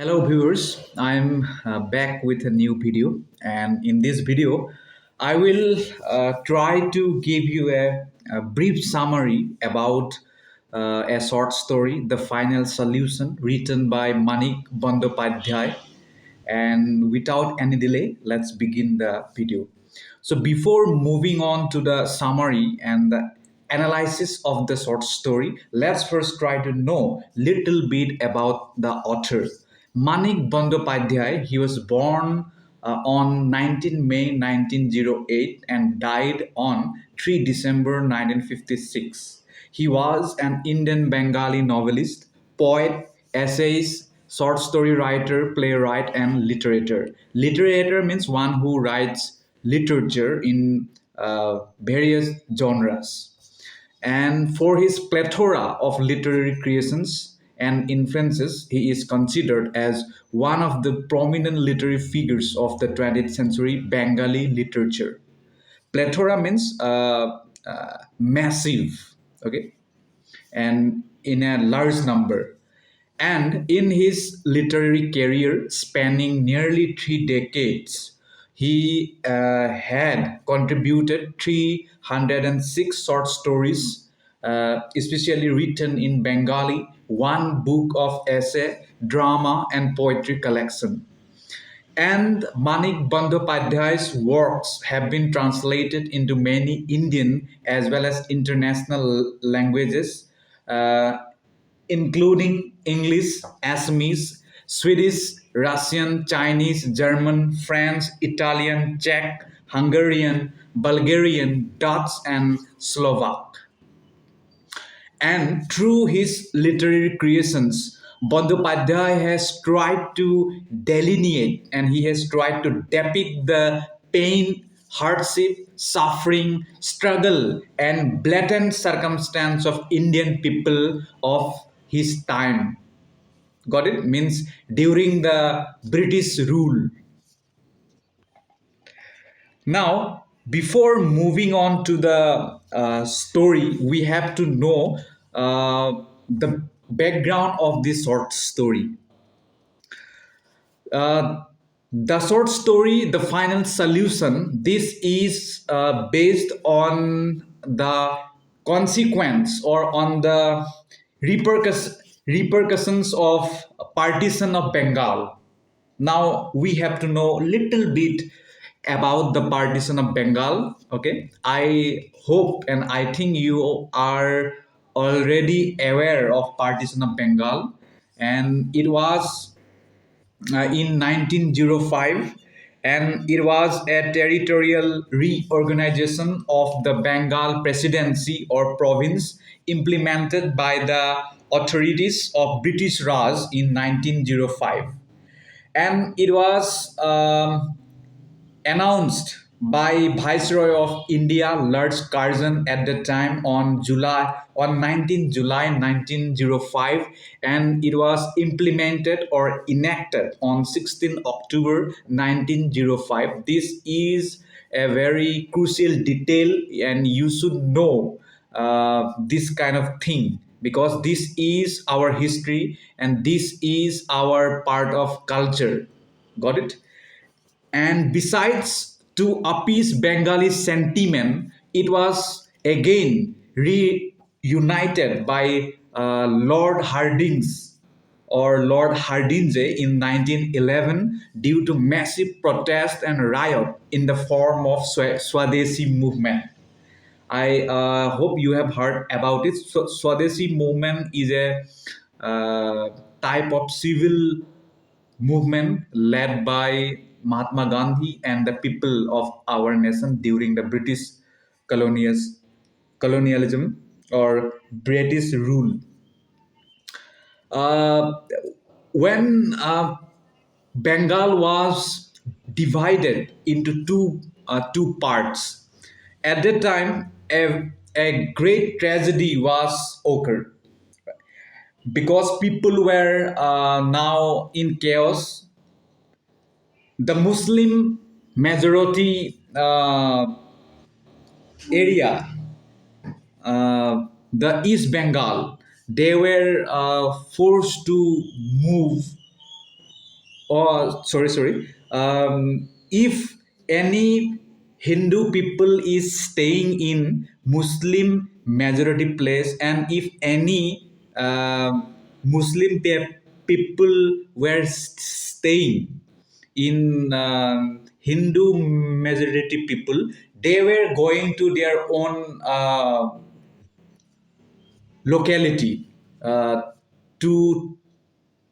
Hello viewers, I'm back with a new video, and in this video I will try to give you a brief summary about a short story, The Final Solution, written by Manik Bandyopadhyay. And without any delay, let's begin the video. So before moving on to the summary and the analysis of the short story, let's first try to know little bit about the author. Manik Bandyopadhyay, he was born on 19 May 1908 and died on 3 December 1956. He was an Indian Bengali novelist, poet, essayist, short story writer, playwright, and literator. Literator means one who writes literature in various genres. And for his plethora of literary creations and influences, he is considered as one of the prominent literary figures of the 20th century Bengali literature. Plethora means massive, okay, and in a large number. And in his literary career spanning nearly 3 decades, he had contributed 306 short stories, especially written in Bengali, one book of essay, drama, and poetry collection. And Manik Bandyopadhyay's works have been translated into many Indian as well as international languages, uh, including English, Assamese, Swedish, Russian, Chinese, German, French, Italian, Czech, Hungarian, Bulgarian, Dutch, and Slovak. And through his literary creations, Bandyopadhyay has tried to delineate and he has tried to depict the pain, hardship, suffering, struggle, and blatant circumstance of Indian people of his time. Got it? Means during the British rule. Now, before moving on to the story, we have to know the background of this short story. Uh, the short story, The Final Solution, this is based on the consequence or on the repercussions of partition of Bengal. Now we have to know little bit about the partition of Bengal. Okay, I hope and I think you are already aware of partition of Bengal, and it was in 1905, and it was a territorial reorganization of the Bengal presidency or province implemented by the authorities of British Raj in 1905. And it was announced by Viceroy of India, Lord Curzon, at the time on 19 July 1905, and it was implemented or enacted on 16 October 1905. This is a very crucial detail, and you should know this kind of thing because this is our history and this is our part of culture. Got it? And besides, to appease Bengali sentiment, it was again reunited by Lord Hardinge or Lord Hardinge in 1911 due to massive protest and riot in the form of Swadeshi Movement. I hope you have heard about it. So, Swadeshi Movement is a type of civil movement led by Mahatma Gandhi and the people of our nation during the British colonialism or British rule. Uh, when Bengal was divided into two parts, at that time a great tragedy was occurred because people were now in chaos. The Muslim majority area, the East Bengal, they were forced to move or sorry, if any Hindu people is staying in Muslim majority place, and if any Muslim people were staying in Hindu majority people, they were going to their own locality to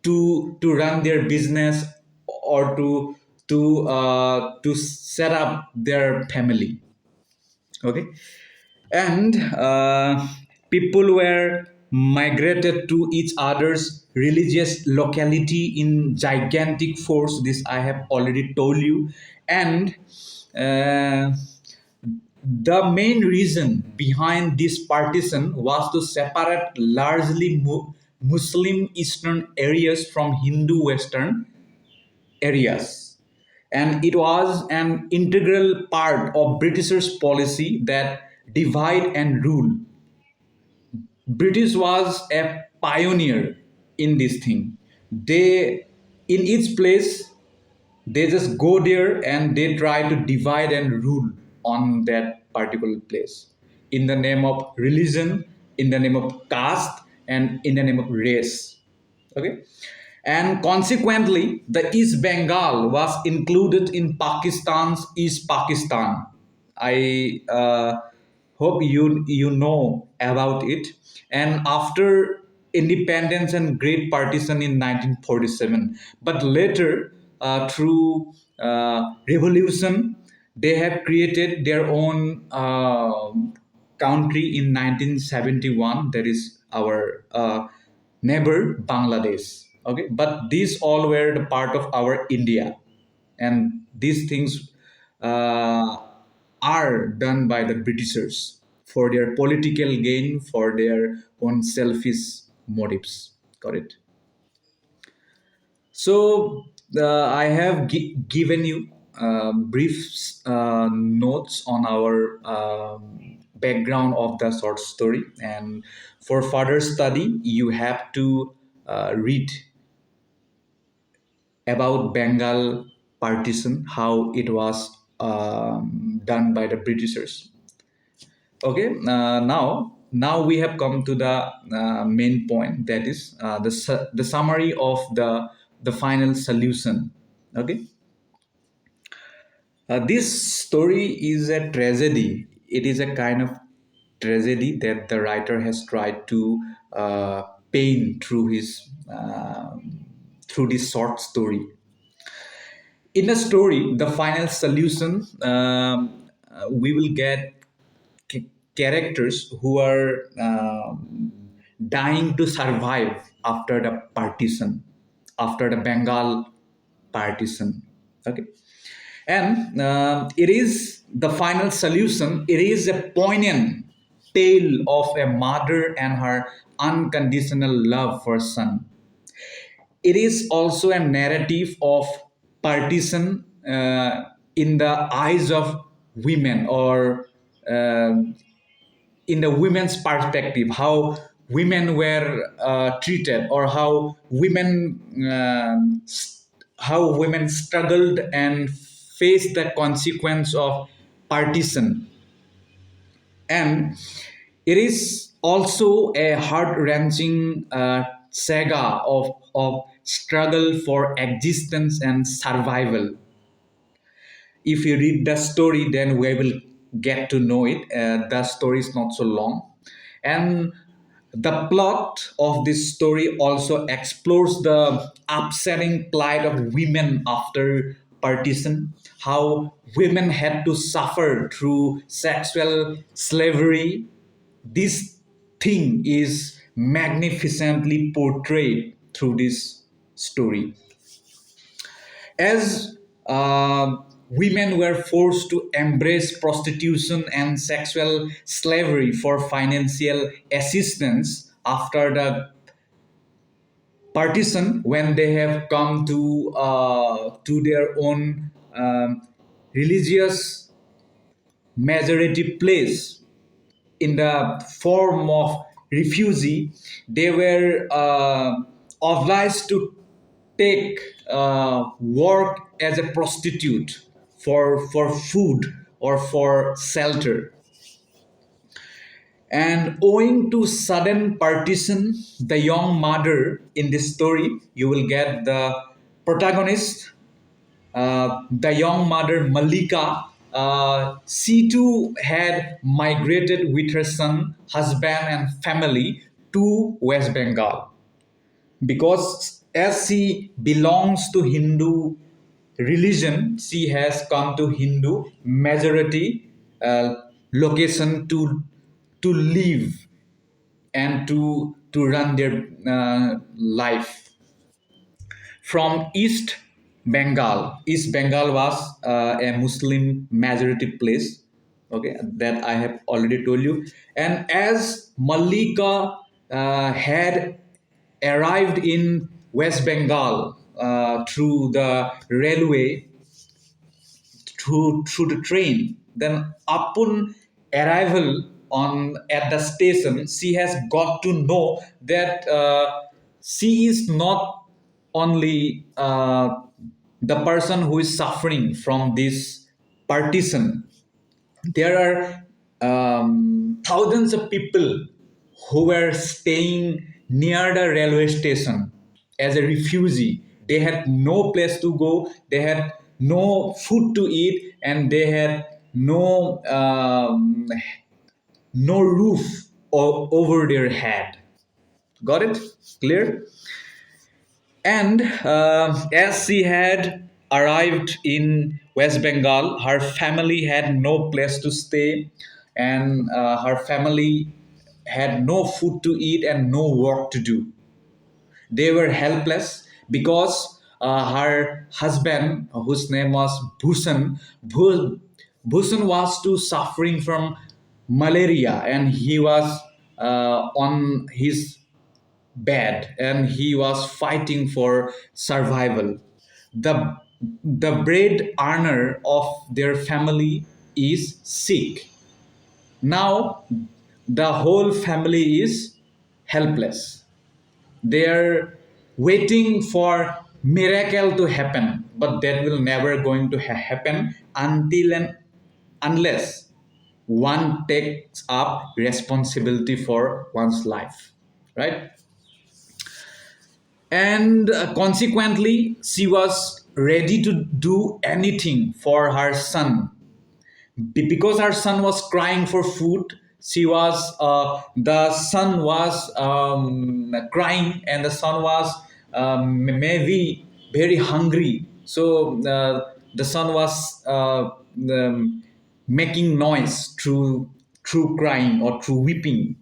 to run their business, or to set up their family. Okay. And people were migrated to each other's religious locality in gigantic force. This I have already told you. And uh, the main reason behind this partition was to separate largely Muslim eastern areas from Hindu western areas. And it was an integral part of Britishers' policy that divide and rule. British was a pioneer in this thing. They, in each place, they just go there and they try to divide and rule on that particular place in the name of religion, in the name of caste, and in the name of race. Okay. And consequently, the East Bengal was included in Pakistan's East Pakistan. I hope you know about it. And after independence and great partition in 1947, but later through revolution, they have created their own country in 1971. That is our neighbor Bangladesh. Okay, but these all were the part of our India, and these things uh, are done by the Britishers for their political gain, for their own selfish motives. Got it? So I have given you brief notes on our background of the short story, and for further study, you have to read about Bengal partition, how it was done by the Britishers. Okay, now we have come to the main point, that is the summary of the final solution. Okay, this story is a tragedy. It is a kind of tragedy that the writer has tried to paint through this short story. In a story, the final solution, we will get characters who are dying to survive after the partition, after the Bengal partition. Okay, and it is the final solution. It is a poignant tale of a mother and her unconditional love for son. It is also a narrative of partition in the eyes of women, or in the women's perspective, how women were treated, or how women struggled and faced the consequence of partition. And it is also a heart-wrenching saga of struggle for existence and survival. If you read the story, then we will get to know it. The story is not so long. And the plot of this story also explores the upsetting plight of women after partition, how women had to suffer through sexual slavery. This thing is magnificently portrayed through this story. As women were forced to embrace prostitution and sexual slavery for financial assistance after the partition, when they have come to their own religious majority place in the form of refugee, they were obliged to take work as a prostitute for food or for shelter. And owing to sudden partition, the young mother in this story, you will get the protagonist, the young mother Malika. She too had migrated with her son, husband, and family to West Bengal because as she belongs to Hindu religion, she has come to Hindu majority location to live and to run their life. From East Bengal. East Bengal was a Muslim majority place. Okay, that I have already told you. And as Malika had arrived in West Bengal through the railway, through the train. Then upon arrival on at the station, she has got to know that she is not only the person who is suffering from this partition. There are thousands of people who were staying near the railway station as a refugee. They had no place to go, they had no food to eat, and they had no roof over their head. Got it? Clear? And as she had arrived in West Bengal, her family had no place to stay, and her family had no food to eat and no work to do. They were helpless because her husband, whose name was Bhushan was too suffering from malaria, and he was on his bad and he was fighting for survival. The the bread earner of their family is sick. Now the whole family is helpless. They're waiting for miracle to happen, but that will never going to happen until and unless one takes up responsibility for one's life, right? And consequently she was ready to do anything for her son. Because her son was crying for food, she was the son was crying, and the son was maybe very hungry, so the son was making noise through crying or through weeping.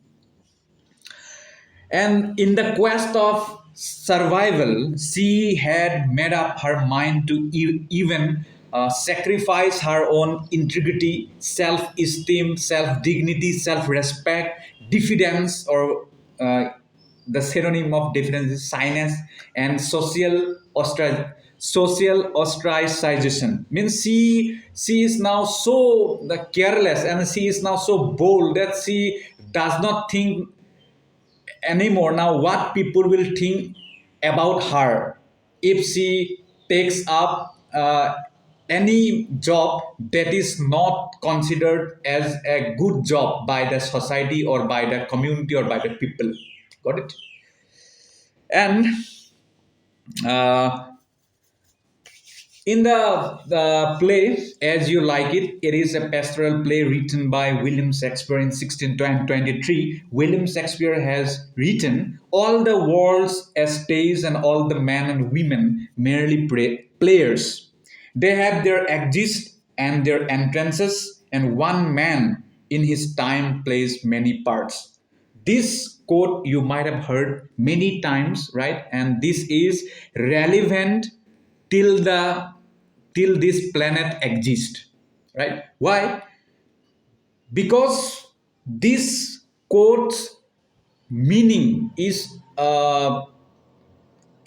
And in the quest of survival, she had made up her mind to even sacrifice her own integrity, self esteem, self dignity, self respect, diffidence, or the synonym of diffidence is shyness, and social ostracization. Means she is now so careless and she is now so bold that she does not think anymore now what people will think about her if she takes up any job that is not considered as a good job by the society or by the community or by the people. Got it? And uh, in the play, As You Like it is a pastoral play written by William Shakespeare in 1623. William Shakespeare has written, all the world's estates and all the men and women merely players. They have their exist and their entrances, and one man in his time plays many parts. This quote you might have heard many times, right? And this is relevant till the till this planet exists, right? Why? Because this quote's meaning is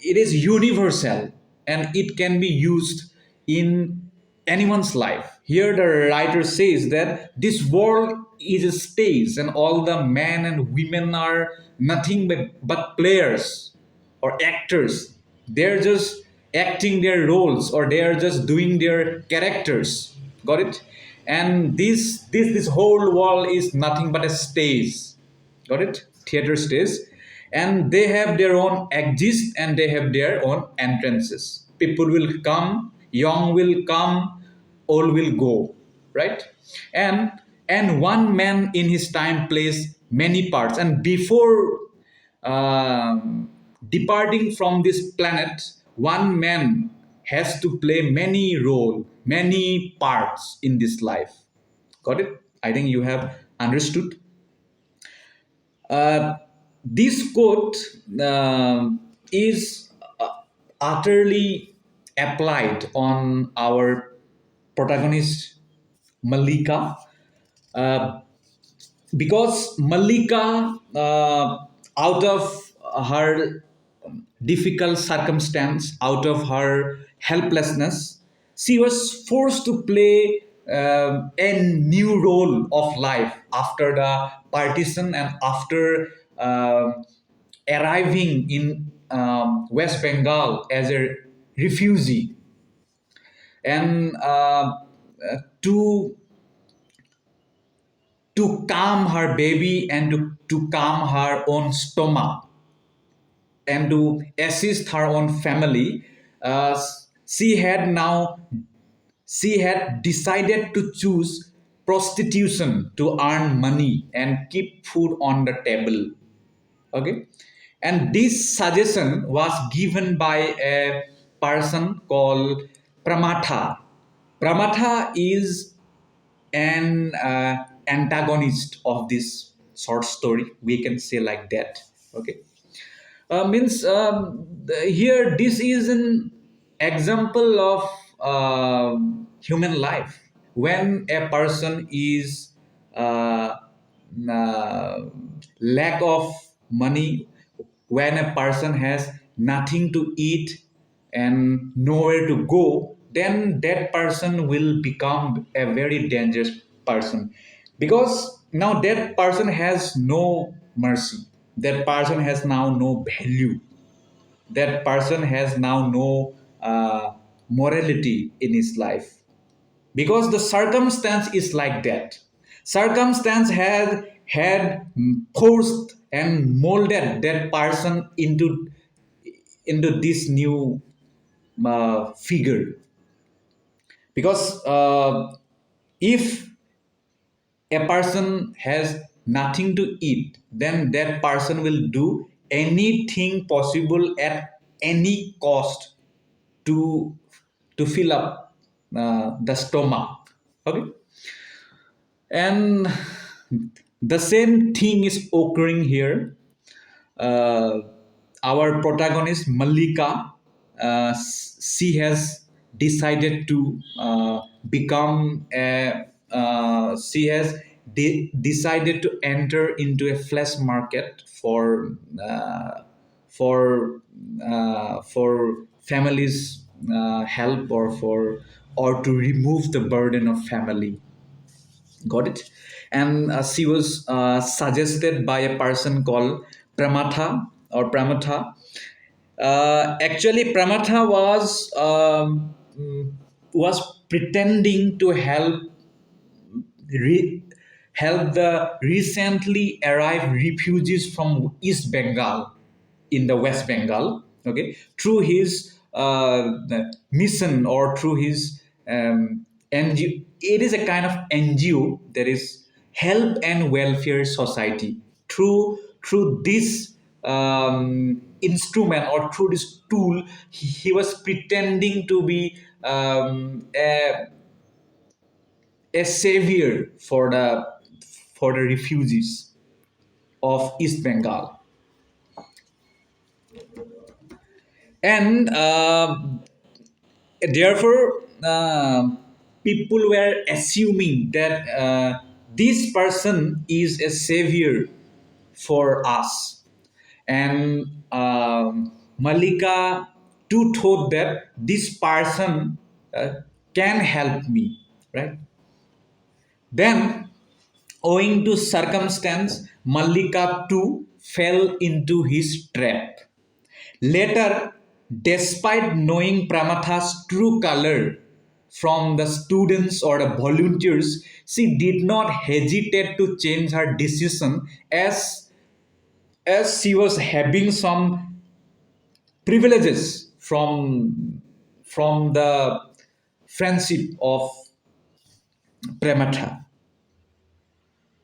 it is universal and it can be used in anyone's life. Here the writer says that this world is a stage and all the men and women are nothing but players or actors. They're just acting their roles, or they are just doing their characters. Got it? And this whole world is nothing but a stage. Got it? Theater stage. And they have their own exits and they have their own entrances. People will come, young will come, old will go, right? And one man in his time plays many parts, and before departing from this planet, one man has to play many role, many parts in this life. Got it? I think you have understood. uh, this quote is utterly applied on our protagonist Malika, uh, because Malika, out of her difficult circumstance, out of her helplessness, she was forced to play a new role of life after the partition and after arriving in West Bengal as a refugee. And to to calm her baby and to calm her own stomach and to assist her own family, uh, she had now she had decided to choose prostitution to earn money and keep food on the table. Okay, and this suggestion was given by a person called Pramatha. Pramatha is an antagonist of this short story, we can say like that. Okay, means here this is an example of human life. When a person is uh, uh, lack of money, when a person has nothing to eat and nowhere to go, then that person will become a very dangerous person, because now that person has no mercy, that person has now no value, that person has now no morality in his life, because the circumstance is like that. Circumstance had forced and molded that person into this new figure. Because if a person has nothing to eat, then that person will do anything possible at any cost to fill up the stomach. Okay, and the same thing is occurring here. uh, our protagonist Malika, she has decided to become a. She has decided to enter into a flesh market for for families' help, or to remove the burden of family. Got it? And she was suggested by a person called Pramatha or Pramatha. Actually, Pramatha was pretending to re- help the recently arrived refugees from East Bengal in the West Bengal. Okay, through his mission, or through his NGO. It is a kind of NGO, that is Help and Welfare Society. Through this instrument, or through this tool, he was pretending to be a savior for the refugees of East Bengal. And therefore, people were assuming that this person is a savior for us. And Malika too thought that this person can help me, right? Then, owing to circumstance, Malika too fell into his trap. Later, despite knowing Pramatha's true color from the students or the volunteers, she did not hesitate to change her decision as she was having some privileges from the friendship of Pramatha.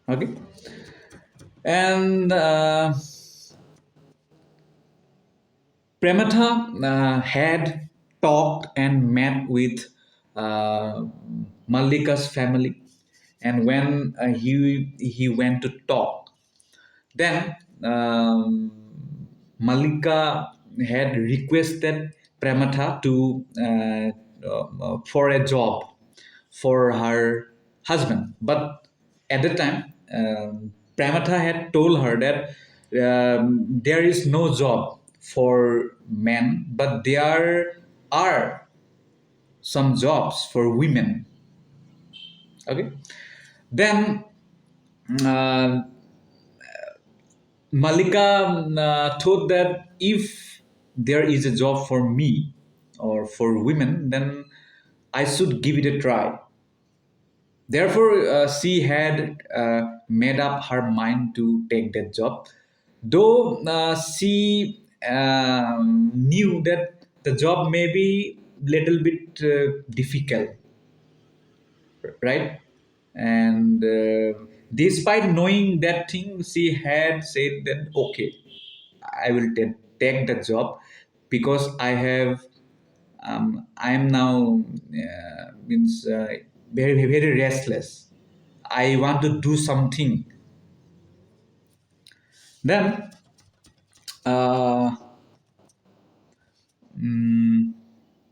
Okay, and Prematha had talked and met with uh, Mallika's family, and when he went to talk, then Mallika had requested Prematha to for a job for her husband. But at the time, Pramatha had told her that there is no job for men, but there are some jobs for women. Okay. Then uh, Malika thought that if there is a job for me or for women, then I should give it a try. Therefore, she had made up her mind to take that job, though she knew that the job may be little bit difficult, right? And despite knowing that thing, she had said that okay, I will take the job because I am now means very restless. I want to do something. Then uh,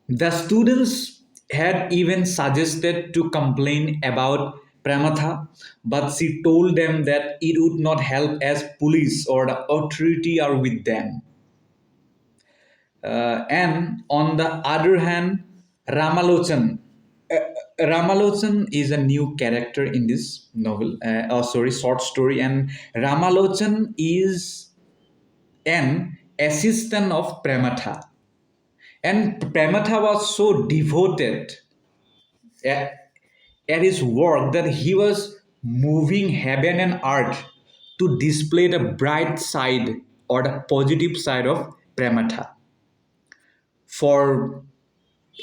the students had even suggested to complain about Pramatha, but she told them that it would not help as police or the authority are with them. And on the other hand, Ramalochan. Ramalochan is a new character in this novel, short story, and Ramalochan is an assistant of Pramatha. And Pramatha was so devoted at, at his work that he was moving heaven and earth to display the bright side or the positive side of Pramatha for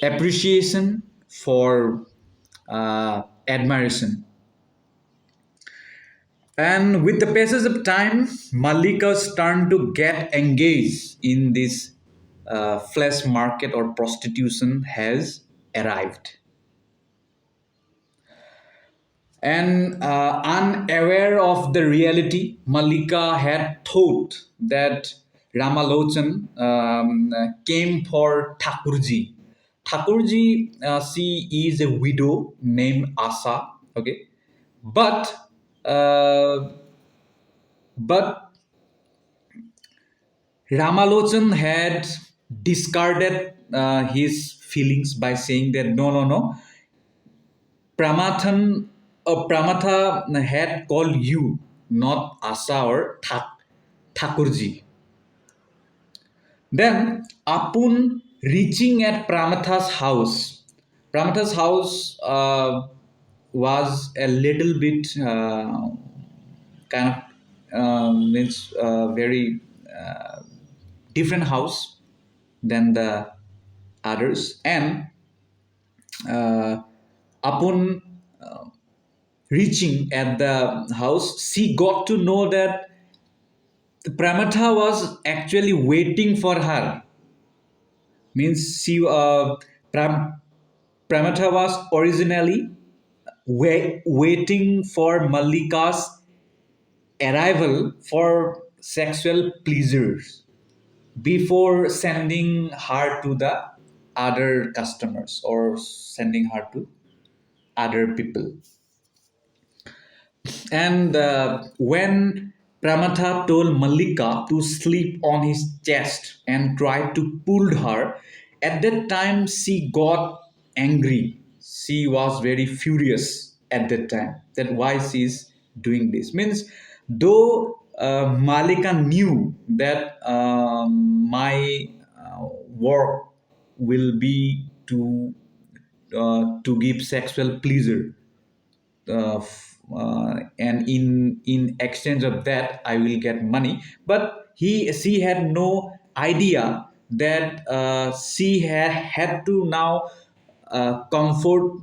appreciation, for admiration. And with the passage of time, Mallika's turn to get engaged in this flesh market or prostitution has arrived. And unaware of the reality, Mallika had thought that Ramalochan came for Thakurji. Thakurji, she is a widow named Asa. Okay, but uh, but Ramalochan had discarded his feelings by saying that no, no, no. Pramatha had called you, not Asa or Thakurji. Then, upon reaching at Pramatha's house was a little bit kind of means very different house than the others, and uh, upon reaching at the house, she got to know that Pramatha was actually waiting for her. Means Pramatha was originally waiting for Mallika's arrival for sexual pleasures before sending her to the other customers or sending her to other people. And when Pramatha told Mallika to sleep on his chest and tried to pull her, at that time she got angry. She was very furious at that time that why she is doing this. Means though Malika knew that my work will be to give sexual pleasure, and in exchange of that I will get money. But she had no idea that she had to now comfort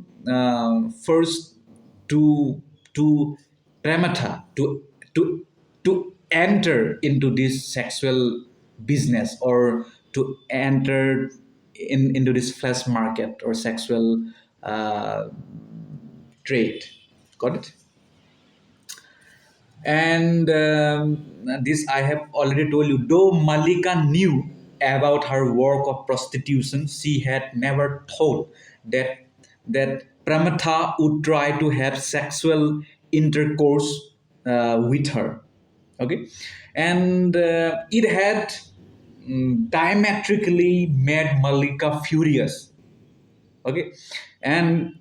first to to Pramatha to enter into this sexual business, or to enter into this flesh market or sexual uh, trade. Got it? And this I have already told you. Though Malika knew about her work of prostitution, she had never thought that Pramatha would try to have sexual intercourse with her. Okay, and it had diametrically made Malika furious. Okay, and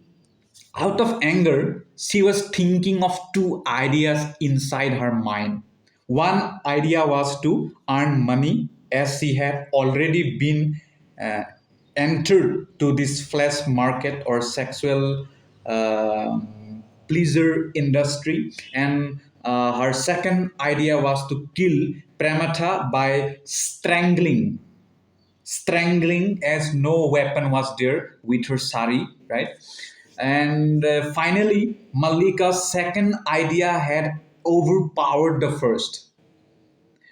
out of anger, she was thinking of two ideas inside her mind. One idea was to earn money, as she had already been uh, entered to this flesh market or sexual uh, pleasure industry. And her second idea was to kill Pramatha by strangling, as no weapon was there with her sari, right? And finally, Malika's second idea had overpowered the first.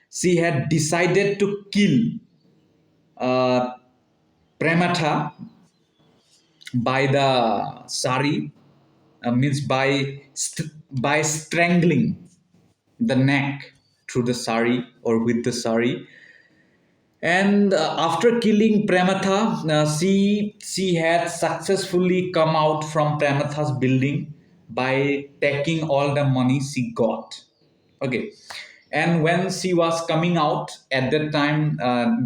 She had decided to kill uh, Prematha by the sari, means by strangling the neck through the sari or with the sari. And after killing Pramatha, she had successfully come out from Pramatha's building by taking all the money she got. Okay, and when she was coming out at that time,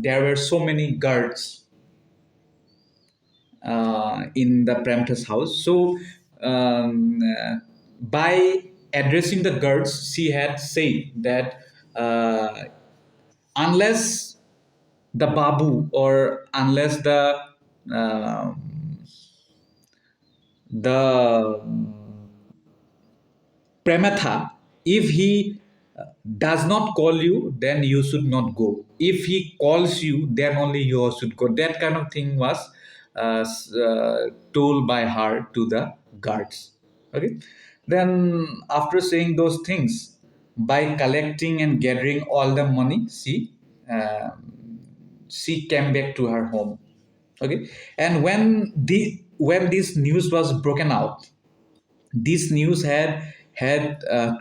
there were so many guards in the Pramatha's house. So by addressing the guards, she had said that unless the babu, or unless uh, the Prematha, if he does not call you, then you should not go. If he calls you, then only you should go. That kind of thing was told by her to the guards. Okay. Then, after saying those things, by collecting and gathering all the money, uh, she came back to her home. Okay, and when this news was broken out, this news had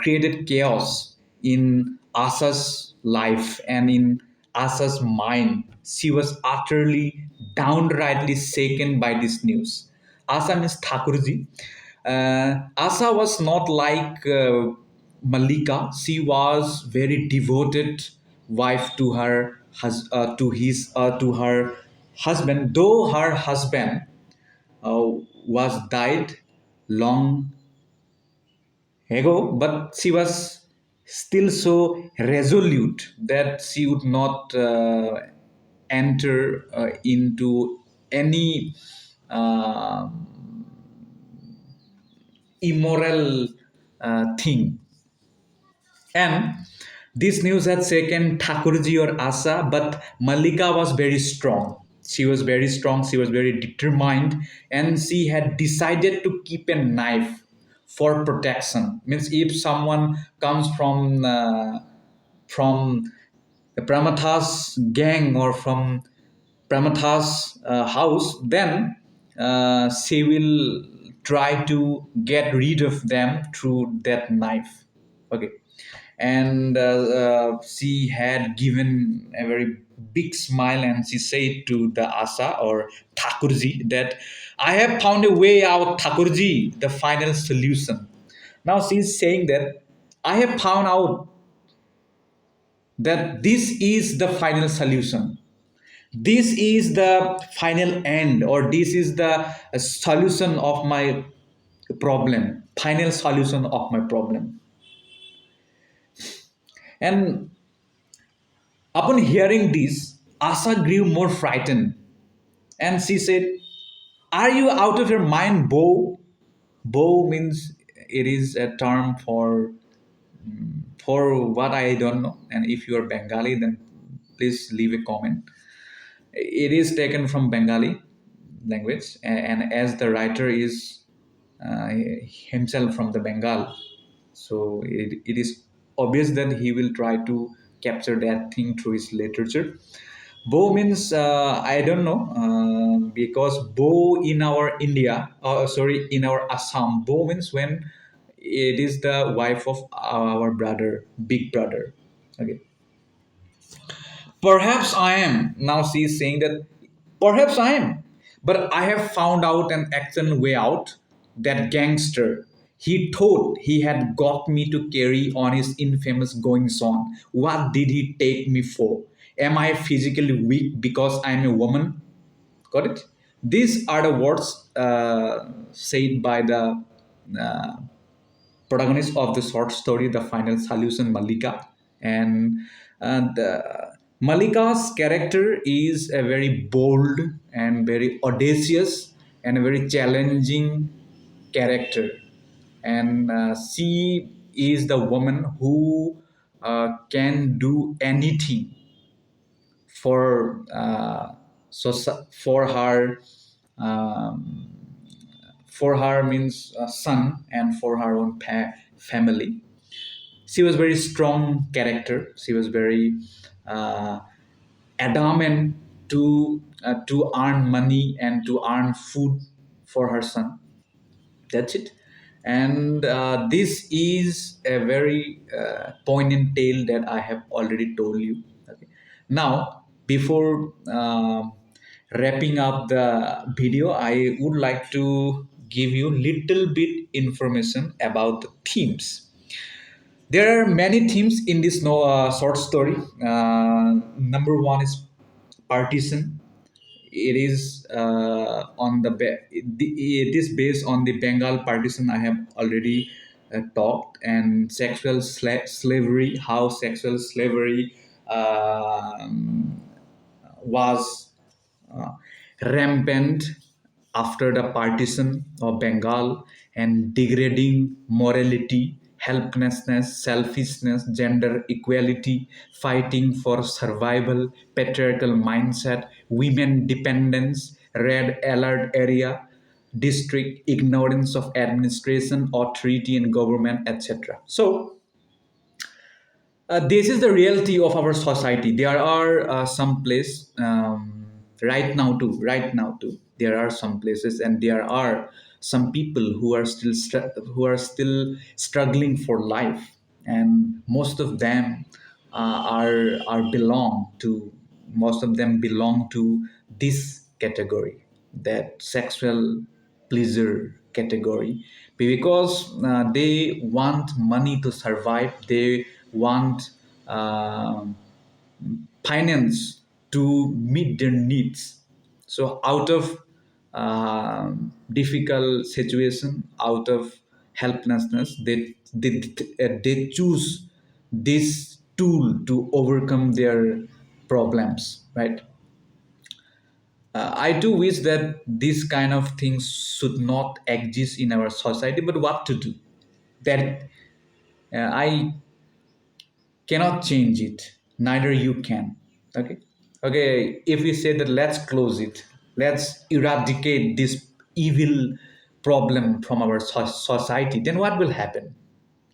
created chaos in Asa's life and in Asa's mind. She was utterly, downrightly shaken by this news. Asa means Thakurji. Asa was not like Malika. She was very devoted wife to her husband. Though her husband uh, was died long ago, but she was still so resolute that she would not enter into any uh, immoral thing. And this news had shaken Thakurji or Asa, but Malika was very strong. She was very strong, she was very determined, and she had decided to keep a knife for protection. Means if someone comes from the Pramatha's gang or from Pramatha's house, then she will try to get rid of them through that knife. Okay, and she had given a very big smile, and she said to the Asa or Thakurji that I have found a way out, Thakurji, the final solution. Now she is saying that I have found out that this is the final solution. This is the final end, or this is the solution of my problem, final solution of my problem. And upon hearing this, Asa grew more frightened. And she said, "Are you out of your mind, Bo?" Bo means it is a term for what I don't know. And if you are Bengali, then please leave a comment. It is taken from Bengali language, and as the writer is uh, himself from the Bengal, so it is obvious that he will try to capture that thing through his literature. Bo means I don't know because Bo in our India, sorry, in our Assam, Bo means when it is the wife of our brother, big brother. Okay, perhaps I am. Now she is saying that perhaps I am. But I have found out an excellent way out. That gangster, he thought he had got me to carry on his infamous goings on. What did he take me for? Am I physically weak because I'm a woman? Got it? These are the words said by the uh, protagonist of the short story, The Final Solution, Malika. And Malika's character is a very bold and very audacious and a very challenging character. And she is the woman who can do anything for for her um, for her means son and for her own family. She was very strong character. She was very uh, adamant to earn money and to earn food for her son. That's it. And this is a very poignant tale that I have already told you. Okay. Now, before wrapping up the video, I would like to give you little bit information about the themes. There are many themes in this short story. Number one is partition. It is it is based on the Bengal partition I have already talked, and sexual slavery, how sexual slavery was uh, rampant after the partition of Bengal, and degrading morality, helplessness, selfishness, gender equality, fighting for survival, patriarchal mindset, women dependence, red alert area, district ignorance of administration, authority and government, etc. So this is the reality of our society. There are some place right now too. There are some places, and there are some people who are who are still struggling for life, and most of them belong to this category, that sexual pleasure category, because they want money to survive. They want finance to meet their needs. So out of difficult situation, out of helplessness, they choose this tool to overcome their problems, right? I do wish that these kind of things should not exist in our society, but what to do? That I cannot change it. Neither you can. Okay. Okay. If we say that, let's close it. Let's eradicate this evil problem from our society. Then what will happen?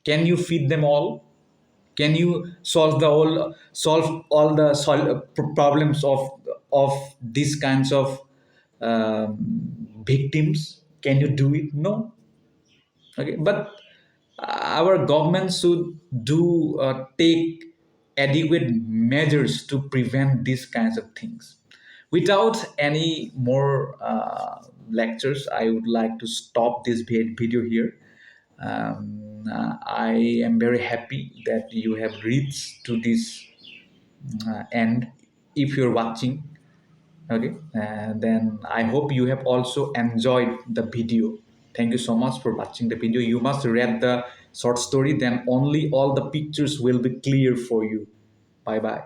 Can you feed them all? Can you solve all the problems of these kinds of um, victims? Can you do it? No. Okay, but our government should do take adequate measures to prevent these kinds of things. Without any more lectures, I would like to stop this video here. I am very happy that you have reached to this end. If you're watching, okay, then I hope you have also enjoyed the video. Thank you so much for watching the video. You must read the short story, then only all the pictures will be clear for you. Bye bye.